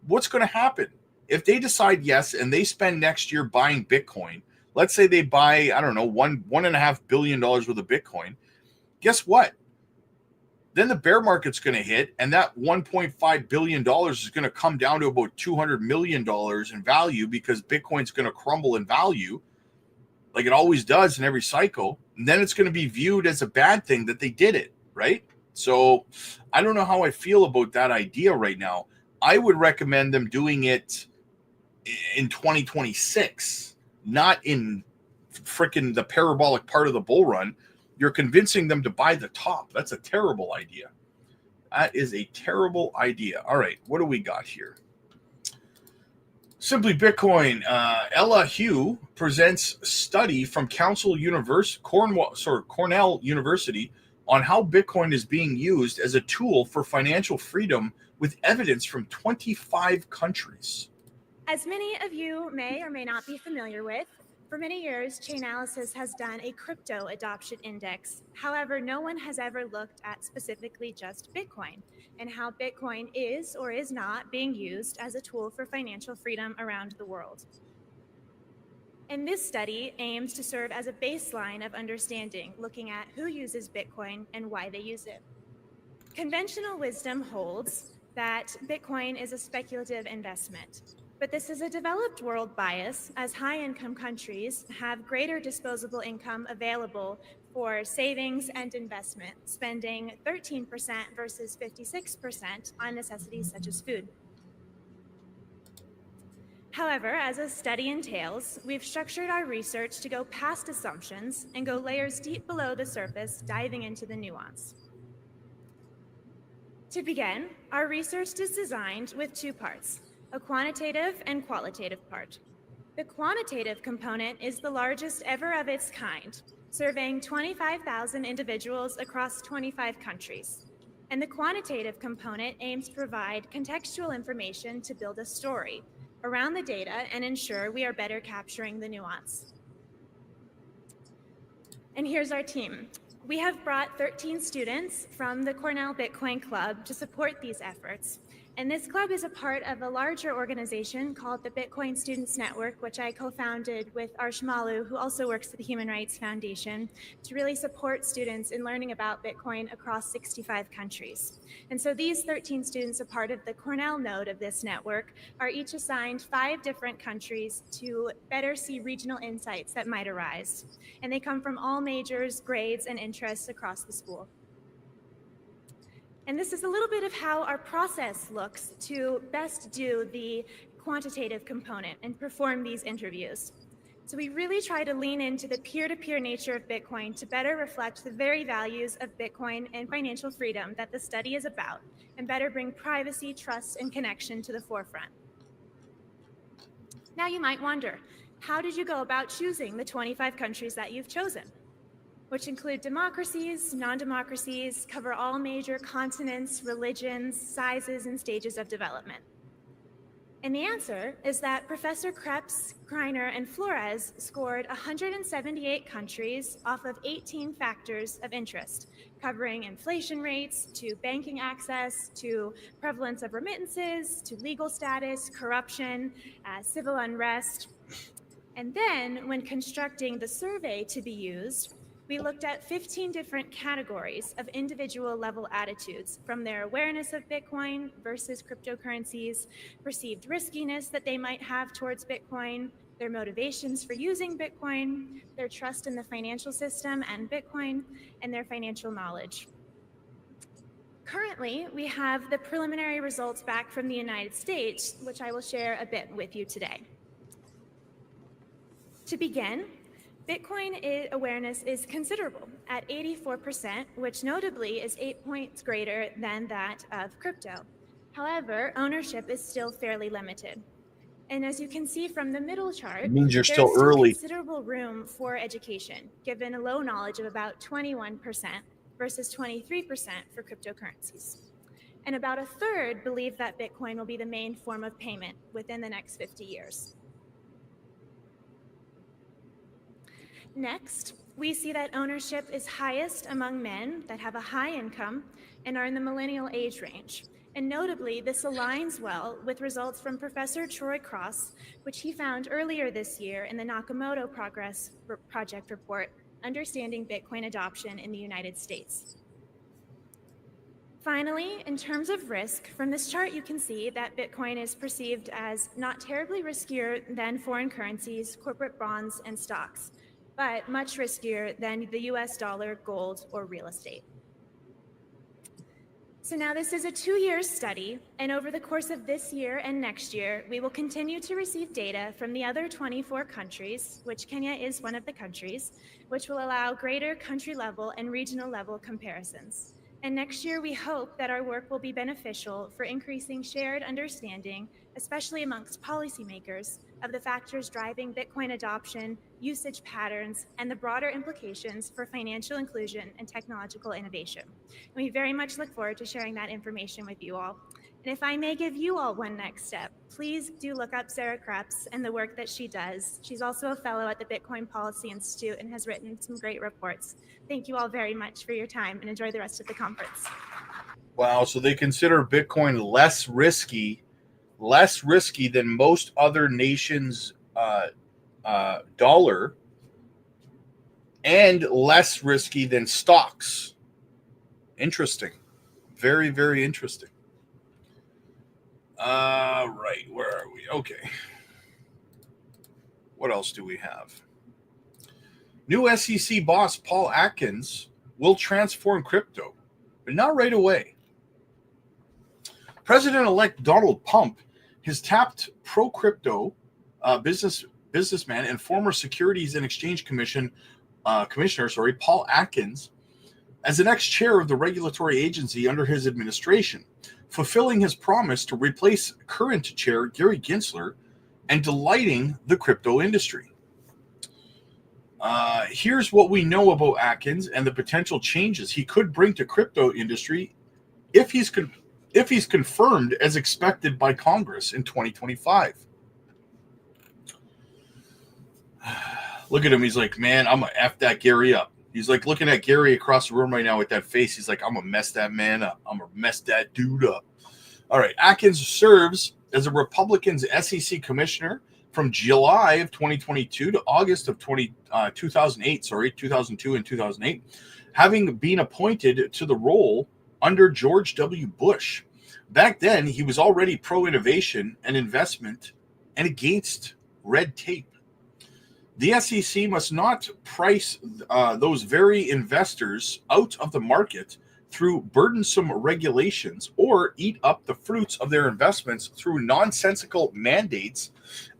What's going to happen if they decide yes and they spend next year buying Bitcoin? Let's say they buy, I don't know, $1.5 billion worth of Bitcoin. Guess what? Then the bear market's going to hit, and that $1.5 billion is going to come down to about $200 million in value, because Bitcoin's going to crumble in value like it always does in every cycle. And then it's going to be viewed as a bad thing that they did it, right? So I don't know how I feel about that idea right now. I would recommend them doing it in 2026, not in freaking the parabolic part of the bull run. You're convincing them to buy the top. That's a terrible idea. That is a terrible idea. All right, what do we got here? Simply Bitcoin. Ella Hugh presents study from Cornell University on how Bitcoin is being used as a tool for financial freedom, with evidence from 25 countries. As many of you may or may not be familiar with, For many years, Chainalysis has done a crypto adoption index. However, no one has ever looked at specifically just Bitcoin and how Bitcoin is or is not being used as a tool for financial freedom around the world. And this study aims to serve as a baseline of understanding, looking at who uses Bitcoin and why they use it. Conventional wisdom holds that Bitcoin is a speculative investment. But this is a developed world bias, as high-income countries have greater disposable income available for savings and investment, spending 13% versus 56% on necessities such as food. However, as a study entails, we've structured our research to go past assumptions and go layers deep below the surface, diving into the nuance. To begin, our research is designed with two parts: a quantitative and qualitative part. The quantitative component is the largest ever of its kind, surveying 25,000 individuals across 25 countries. And the quantitative component aims to provide contextual information to build a story around the data and ensure we are better capturing the nuance. And here's our team. We have brought 13 students from the Cornell Bitcoin Club to support these efforts. And this club is a part of a larger organization called the Bitcoin Students Network, which I co-founded with Arshmalu, who also works at the Human Rights Foundation, to really support students in learning about Bitcoin across 65 countries. And so these 13 students, a part of the Cornell node of this network, are each assigned 5 different countries to better see regional insights that might arise. And they come from all majors, grades, and interests across the school. And this is a little bit of how our process looks to best do the quantitative component and perform these interviews. So we really try to lean into the peer-to-peer nature of Bitcoin to better reflect the very values of Bitcoin and financial freedom that the study is about, and better bring privacy, trust, and connection to the forefront. Now you might wonder, how did you go about choosing the 25 countries that you've chosen? Which include democracies, non-democracies, cover all major continents, religions, sizes, and stages of development. And the answer is that Professor Krebs, Greiner, and Flores scored 178 countries off of 18 factors of interest, covering inflation rates, to banking access, to prevalence of remittances, to legal status, corruption, civil unrest. And then, when constructing the survey to be used, we looked at 15 different categories of individual level attitudes, from their awareness of Bitcoin versus cryptocurrencies, perceived riskiness that they might have towards Bitcoin, their motivations for using Bitcoin, their trust in the financial system and Bitcoin, and their financial knowledge. Currently, we have the preliminary results back from the United States, which I will share a bit with you today. To begin, Bitcoin awareness is considerable at 84%, which notably is 8 points greater than that of crypto. However, ownership is still fairly limited. And as you can see from the middle chart, It means you're there still is still early. considerable room for education, given a low knowledge of about 21% versus 23% for cryptocurrencies. And about a third believe that Bitcoin will be the main form of payment within the next 50 years. Next, we see that ownership is highest among men that have a high income and are in the millennial age range. And notably, this aligns well with results from Professor Troy Cross, which he found earlier this year in the Nakamoto Progress Project report, Understanding Bitcoin Adoption in the United States. Finally, in terms of risk, from this chart you can see that Bitcoin is perceived as not terribly riskier than foreign currencies, corporate bonds, and stocks, but much riskier than the US dollar, gold, or real estate. So now this is a 2-year study, and over the course of this year and next year, we will continue to receive data from the other 24 countries, which Kenya is one of the countries, which will allow greater country level and regional level comparisons. And next year, we hope that our work will be beneficial for increasing shared understanding, especially amongst policymakers, of the factors driving Bitcoin adoption, usage patterns, and the broader implications for financial inclusion and technological innovation. And we very much look forward to sharing that information with you all. And if I may give you all one next step, please do look up Sarah Krebs and the work that she does. She's also a fellow at the Bitcoin Policy Institute and has written some great reports. Thank you all very much for your time, and enjoy the rest of the conference. Wow, so they consider Bitcoin less risky than most other nations' dollar, and less risky than stocks. Interesting. Very, very interesting. Right, where are we? Okay. What else do we have? New SEC boss Paul Atkins will transform crypto, but not right away. President-elect Donald Trump has tapped pro-crypto businessman and former Securities and Exchange Commissioner Paul Atkins as the next chair of the regulatory agency under his administration, fulfilling his promise to replace current chair Gary Gensler and delighting the crypto industry. Here's what we know about Atkins and the potential changes he could bring to crypto industry if he's confirmed as expected by Congress in 2025. Look at him. He's like, man, I'm going to F that Gary up. He's like looking at Gary across the room right now with that face. He's like, I'm going to mess that man up. I'm going to mess that dude up. All right. Atkins serves as a Republican's SEC commissioner from July of 2022 to August of 2002 and 2008, having been appointed to the role under George W. Bush. Back then, he was already pro-innovation and investment and against red tape. The SEC must not price those very investors out of the market through burdensome regulations or eat up the fruits of their investments through nonsensical mandates,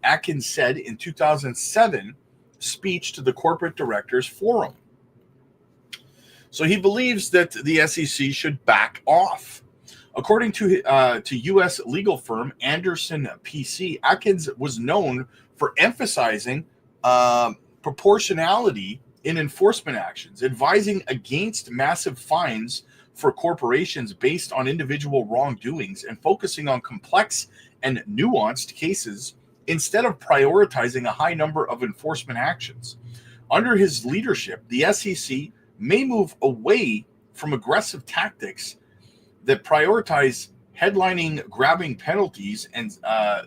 Atkins said in 2007 speech to the Corporate Directors Forum. So he believes that the SEC should back off. According to U.S. legal firm Anderson PC, Atkins was known for emphasizing proportionality in enforcement actions, advising against massive fines for corporations based on individual wrongdoings, and focusing on complex and nuanced cases instead of prioritizing a high number of enforcement actions. Under his leadership, the SEC may move away from aggressive tactics that prioritize headlining grabbing penalties and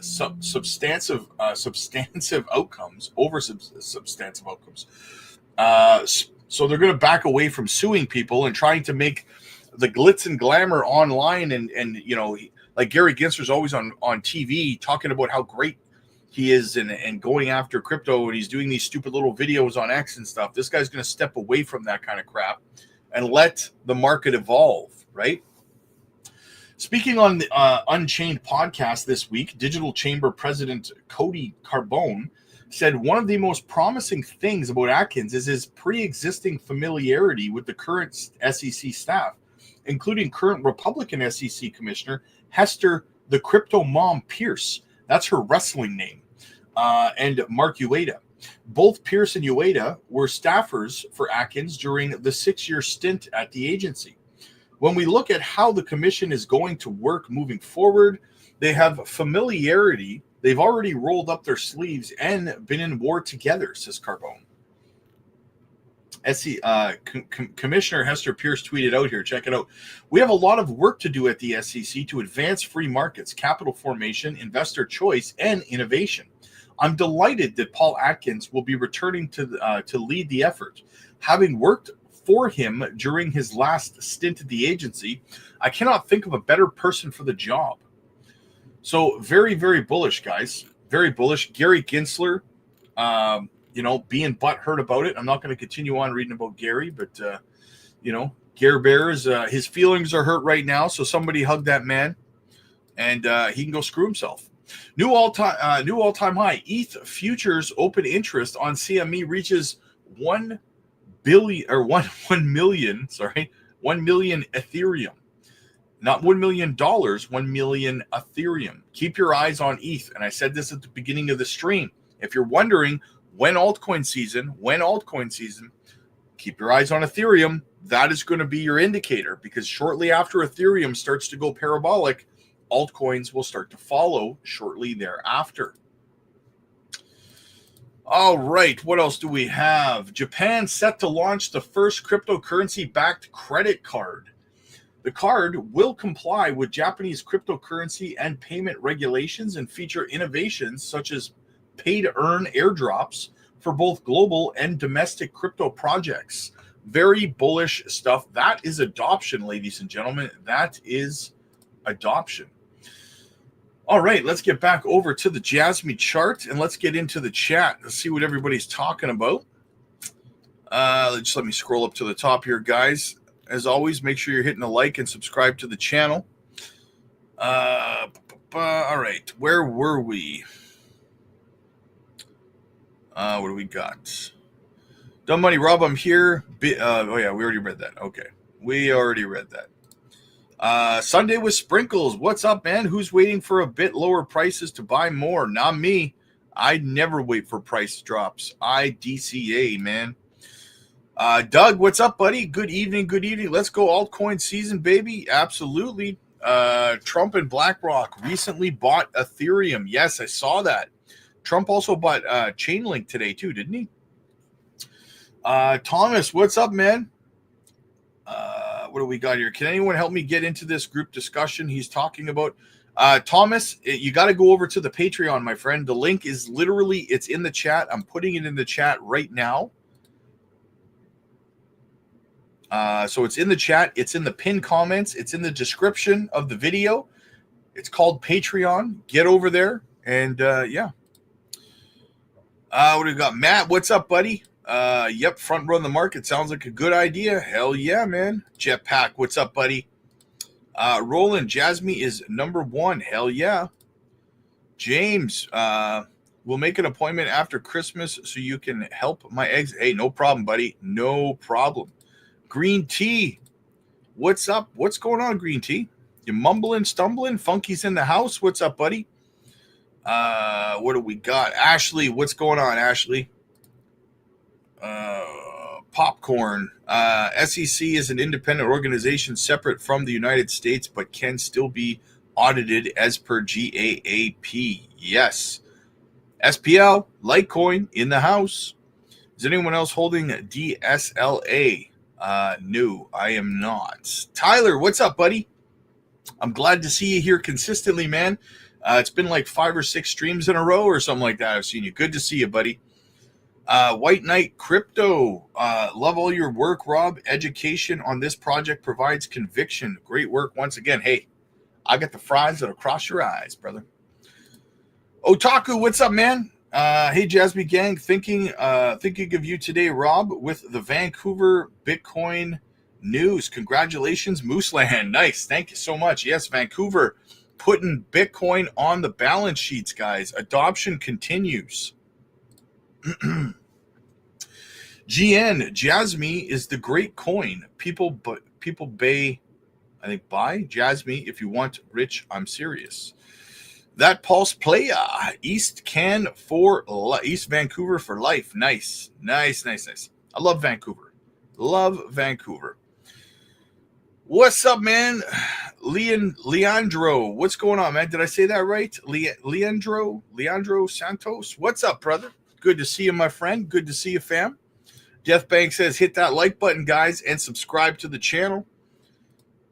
substantive outcomes over substantive outcomes. So they're going to back away from suing people and trying to make the glitz and glamour online. And you know, like Gary Gensler's always on TV talking about how great he is and going after crypto, and he's doing these stupid little videos on X and stuff. This guy's going to step away from that kind of crap and let the market evolve, right? Speaking on the Unchained podcast this week, Digital Chamber President Cody Carbone said one of the most promising things about Atkins is his pre-existing familiarity with the current SEC staff, including current Republican SEC Commissioner Hester the Crypto Mom Pierce. That's her wrestling name. And Mark Ueda. Both Pierce and Ueda were staffers for Atkins during the 6-year stint at the agency. When we look at how the commission is going to work moving forward, they have familiarity. They've already rolled up their sleeves and been in war together, says Carbone. Commissioner Hester Pierce tweeted out here, check it out. We have a lot of work to do at the SEC to advance free markets, capital formation, investor choice, and innovation. I'm delighted that Paul Atkins will be returning to lead the effort. Having worked for him during his last stint at the agency, I cannot think of a better person for the job. So very, very bullish, guys. Very bullish. Gary Gensler, being butthurt about it. I'm not going to continue on reading about Gary, but, Gare Bears, his feelings are hurt right now. So somebody hug that man and he can go screw himself. New all-time high. ETH futures open interest on CME reaches 1 million Ethereum. Not $1 million, 1 million Ethereum. Keep your eyes on ETH. And I said this at the beginning of the stream. If you're wondering when altcoin season, keep your eyes on Ethereum. That is going to be your indicator, because shortly after Ethereum starts to go parabolic, altcoins will start to follow shortly thereafter. All right, what else do we have? Japan set to launch the first cryptocurrency-backed credit card. The card will comply with Japanese cryptocurrency and payment regulations and feature innovations such as pay-to-earn airdrops for both global and domestic crypto projects. Very bullish stuff. That is adoption, ladies and gentlemen. That is adoption. All right, let's get back over to the Jasmy chart and let's get into the chat. Let's see what everybody's talking about. Just let me scroll up to the top here, guys. As always, make sure you're hitting a like and subscribe to the channel. All right, where were we? What do we got? Dumb Money Rob, I'm here. Oh, yeah, we already read that. Okay, we already read that. Sunday with Sprinkles. What's up, man? Who's waiting for a bit lower prices to buy more? Not me. I never wait for price drops. I DCA, man. Doug, what's up, buddy? Good evening, good evening. Let's go altcoin season, baby. Absolutely. Trump and BlackRock recently bought Ethereum. Yes, I saw that. Trump also bought Chainlink today too, didn't he? Thomas, what's up, man? What do we got here? Can anyone help me get into this group discussion he's talking about? Thomas, you got to go over to the Patreon, my friend. The link is literally, it's in the chat. I'm putting it in the chat right now. So it's in the chat. It's in the pinned comments. It's in the description of the video. It's called Patreon. Get over there. And yeah. What do we got? Matt, what's up, buddy? Yep, front run the market. Sounds like a good idea. Hell yeah, man. Jetpack, what's up, buddy? Roland, Jasmy is #1. Hell yeah. James, we'll make an appointment after Christmas so you can help my eggs. Hey, no problem, buddy. No problem. Green Tea, what's up? What's going on, Green Tea? You mumbling, stumbling? Funky's in the house. What's up, buddy? What do we got? Ashley, what's going on, Ashley? Popcorn. SEC is an independent organization separate from the United States, but can still be audited as per GAAP. Yes. SPL, Litecoin in the house. Is anyone else holding DSLA? No, I am not. Tyler, what's up, buddy? I'm glad to see you here consistently, man. It's been like 5 or 6 streams in a row or something like that. I've seen you. Good to see you, buddy. White Knight Crypto. Love all your work, Rob. Education on this project provides conviction. Great work once again. Hey, I got the fries that'll cross your eyes, brother. Otaku, what's up, man? Hey, Jasmy gang, thinking of you today, Rob, with the Vancouver Bitcoin news. Congratulations, Mooseland. Nice. Thank you so much. Yes, Vancouver putting Bitcoin on the balance sheets, guys. Adoption continues. GN, Jasmy is the great coin. People buy Jasmy. If you want rich, I'm serious. That Pulse Playa, East Vancouver for life. Nice. I love Vancouver. What's up, man? Leandro, what's going on, man? Did I say that right? Leandro Santos. What's up, brother? Good to see you, my friend. Good to see you, fam. Deathbank says, hit that like button, guys, and subscribe to the channel.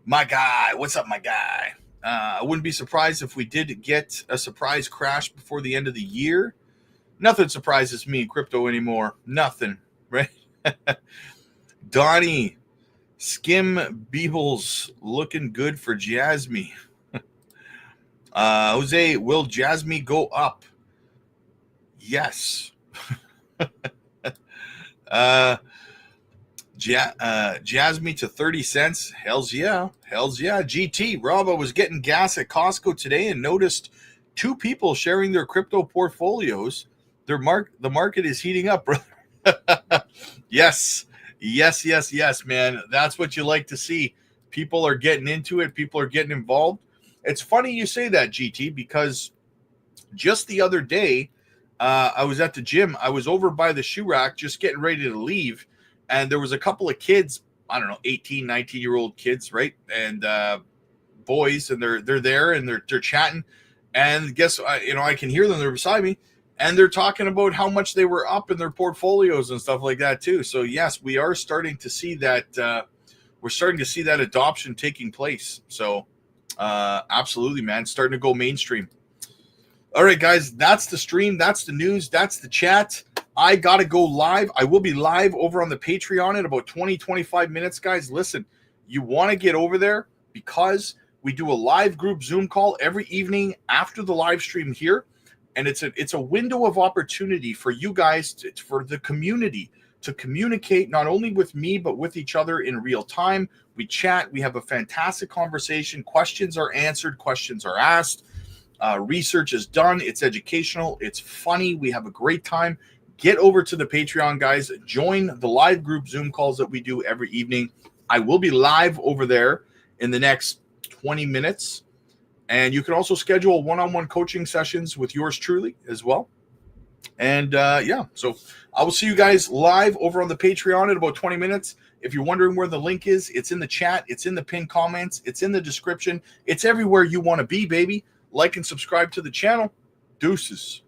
My guy, what's up, my guy? I wouldn't be surprised if we did get a surprise crash before the end of the year. Nothing surprises me in crypto anymore. Nothing, right? Donnie, Skim Beebles looking good for Jasmy. Jose, will Jasmy go up? Yes. Jasmy to 30 cents. Hells yeah. GT, Rob, I was getting gas at Costco today and noticed 2 people sharing their crypto portfolios. The market is heating up, brother. Yes, man. That's what you like to see. People are getting into it. People are getting involved. It's funny you say that, GT, because just the other day, I was at the gym. I was over by the shoe rack just getting ready to leave. And there was a couple of kids, I don't know, 18, 19-year-old kids, right? And boys, and they're there and they're chatting, and guess I can hear them. They're beside me, and they're talking about how much they were up in their portfolios and stuff like that too. So yes, we are starting to see that. We're starting to see that adoption taking place. So absolutely, man, it's starting to go mainstream. All right, guys, that's the stream. That's the news. That's the chat. I got to go live. I will be live over on the Patreon in about 20-25 minutes, guys. Listen, you want to get over there because we do a live group Zoom call every evening after the live stream here. And it's a window of opportunity for you guys, for the community, to communicate not only with me, but with each other in real time. We chat. We have a fantastic conversation. Questions are answered. Questions are asked. Research is done. It's educational. It's funny. We have a great time. Get over to the Patreon, guys. Join the live group Zoom calls that we do every evening. I will be live over there in the next 20 minutes. And you can also schedule one-on-one coaching sessions with yours truly as well. And so I will see you guys live over on the Patreon in about 20 minutes. If you're wondering where the link is, it's in the chat. It's in the pinned comments. It's in the description. It's everywhere you want to be, baby. Like and subscribe to the channel. Deuces.